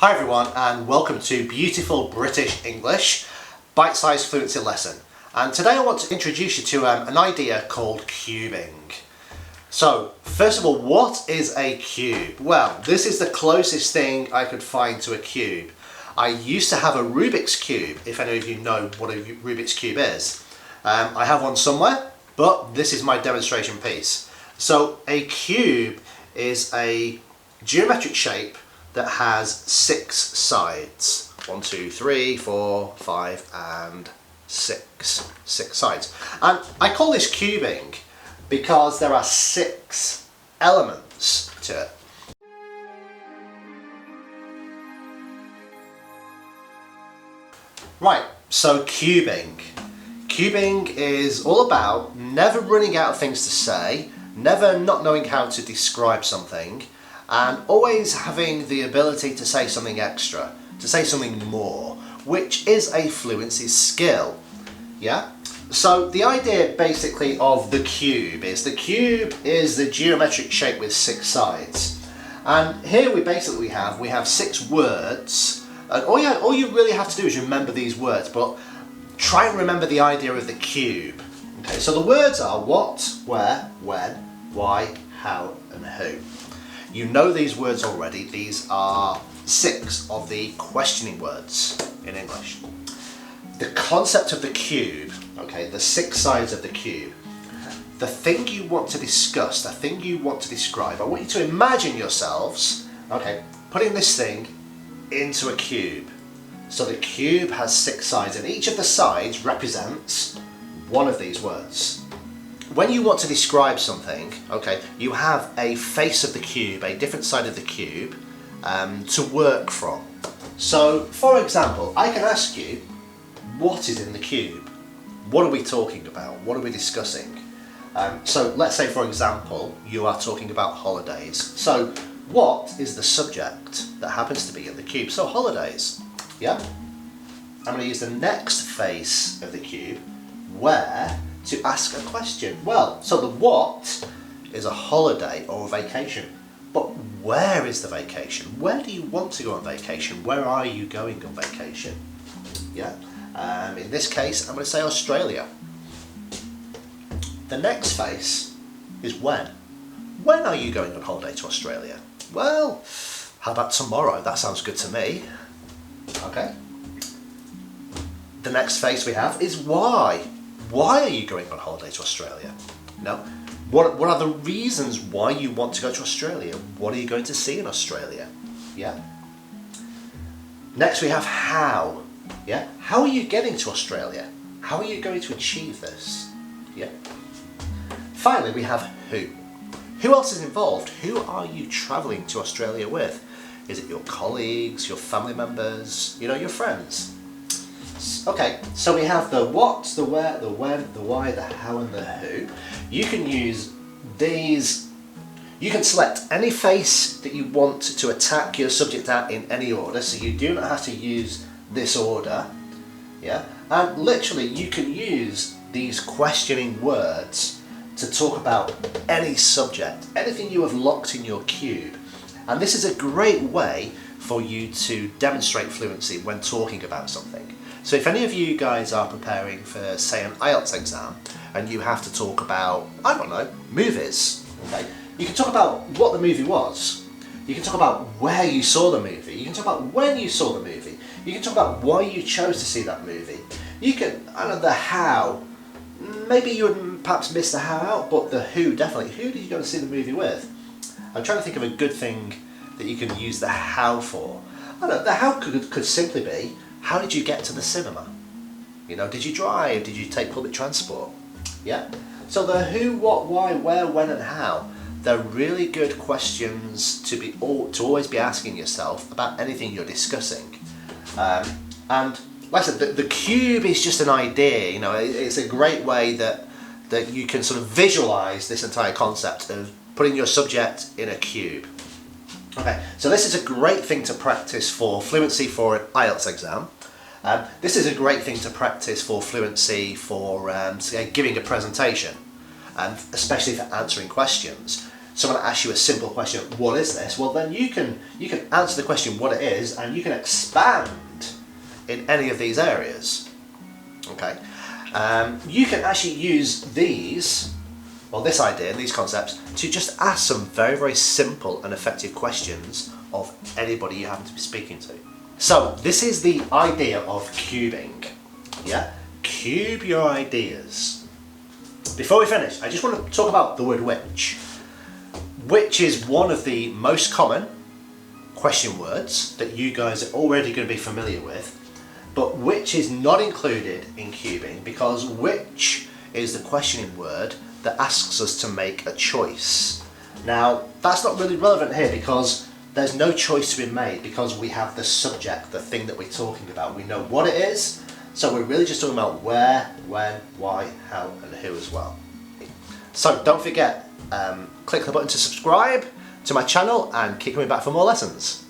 Hi everyone and welcome to Beautiful British English, bite-sized fluency lesson. And today I want to introduce you to an idea called cubing. So first of all, what is a cube? Well, this is the closest thing I could find to a cube. I used to have a Rubik's Cube, if any of you know what a Rubik's Cube is. I have one somewhere, but this is my demonstration piece. So a cube is a geometric shape that has 6 sides. 1, 2, 3, 4, 5 and 6. 6 sides. And I call this cubing because there are 6 elements to it. Right, so cubing. Cubing is all about never running out of things to say, never not knowing how to describe something, and always having the ability to say something extra, to say something more, which is a fluency skill. Yeah? So the idea basically of the cube is the geometric shape with 6 sides. And here we basically have 6 words, and all you really have to do is remember these words, but try and remember the idea of the cube. Okay, so the words are what, where, when, why, how and who. You know these words already. These are 6 of the questioning words in English. The concept of the cube, okay, the 6 sides of the cube, the thing you want to discuss, the thing you want to describe, I want you to imagine yourselves, okay, putting this thing into a cube. So the cube has 6 sides and each of the sides represents one of these words. When you want to describe something, okay, you have a face of the cube, a different side of the cube to work from. So, for example, I can ask you, what is in the cube? What are we talking about? What are we discussing? So let's say, for example, you are talking about holidays. So what is the subject that happens to be in the cube? So holidays, yeah? I'm going to use the next face of the cube, where, to ask a question. Well, so the what is a holiday or a vacation, but where is the vacation? Where do you want to go on vacation? Where are you going on vacation? Yeah, in this case I'm going to say Australia. The next face is when. When are you going on holiday to Australia? Well, how about tomorrow? That sounds good to me. Okay. The next face we have is why. Why are you going on holiday to Australia? No. What are the reasons why you want to go to Australia? What are you going to see in Australia? Yeah. Next we have how. Yeah. How are you getting to Australia? How are you going to achieve this? Yeah. Finally we have who. Who else is involved? Who are you travelling to Australia with? Is it your colleagues, your family members, your friends? Okay, so we have the what, the where, the when, the why, the how and the who. You can use these, you can select any face that you want to attack your subject at in any order, so you do not have to use this order, yeah? And literally you can use these questioning words to talk about any subject, anything you have locked in your cube. And this is a great way for you to demonstrate fluency when talking about something. So if any of you guys are preparing for, say, an IELTS exam and you have to talk about, I don't know, movies, okay? You can talk about what the movie was. You can talk about where you saw the movie. You can talk about when you saw the movie. You can talk about why you chose to see that movie. You can, I don't know, the how. Maybe you would perhaps miss the how out, but the who, definitely. Who did you go to see the movie with? I'm trying to think of a good thing that you can use the how for. I don't know, the how could simply be, how did you get to the cinema? Did you drive? Did you take public transport? Yeah? So the who, what, why, where, when and how, they're really good questions to always be asking yourself about anything you're discussing. And like I said, the cube is just an idea, it's a great way that you can sort of visualise this entire concept of putting your subject in a cube. Okay, so this is a great thing to practice for fluency for an IELTS exam. This is a great thing to practice for fluency for giving a presentation, and especially for answering questions. someone asks you a simple question, what is this? Well, then you can answer the question what it is, and you can expand in any of these areas. Okay, you can actually use these, well, this idea, these concepts, to just ask some very, very simple and effective questions of anybody you happen to be speaking to. So this is the idea of cubing. Yeah, cube your ideas. Before we finish, I just want to talk about the word which. Which is one of the most common question words that you guys are already going to be familiar with, but which is not included in cubing because which is the questioning word that asks us to make a choice. Now, that's not really relevant here because there's no choice to be made because we have the subject, the thing that we're talking about. We know what it is, so we're really just talking about where, when, why, how, and who as well. So don't forget, click the button to subscribe to my channel and keep coming back for more lessons.